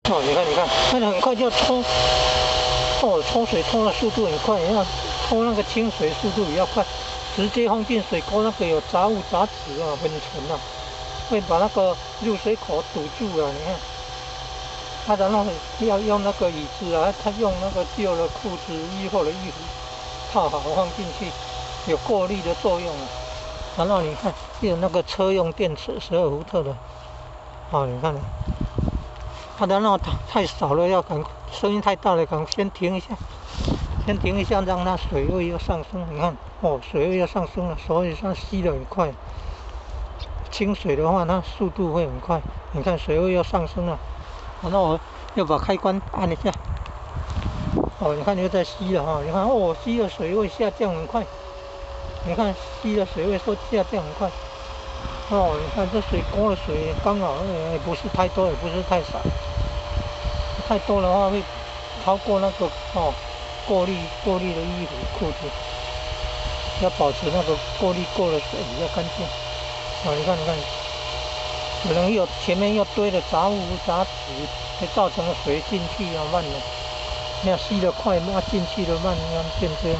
哦，你看，它很快就抽，哦，抽水抽的速度很快，你看抽那个清水速度比较快，直接放进水沟那个有杂物杂质啊、粉尘啊，会把那个入水口堵住了。你看，它然后要用那个椅子啊，它用那个旧的裤子、衣服的衣服套好放进去，有过滤的作用啊。然后你看，有那个车用电池12伏特的，哦，你看。它的那太少了，要赶声音太大了，赶先停一下，让它水位又上升。你看，哦，水位又上升了，所以它吸得很快。清水的话，它速度会很快。你看水位又上升了，然后我又把开关按一下，哦，你看又在吸了哈，你看哦，吸的水位下降很快。你看吸的水位说下降很快。哦，你看这水沟的水刚好，也不是太多，也不是太少。太多的话会超过那个过滤的衣服裤子，要保持那个过滤过的水比较干净。哦，你看，可能前面又堆了杂物杂质，会造成水进去慢了。那吸得快，进去的慢，变这样。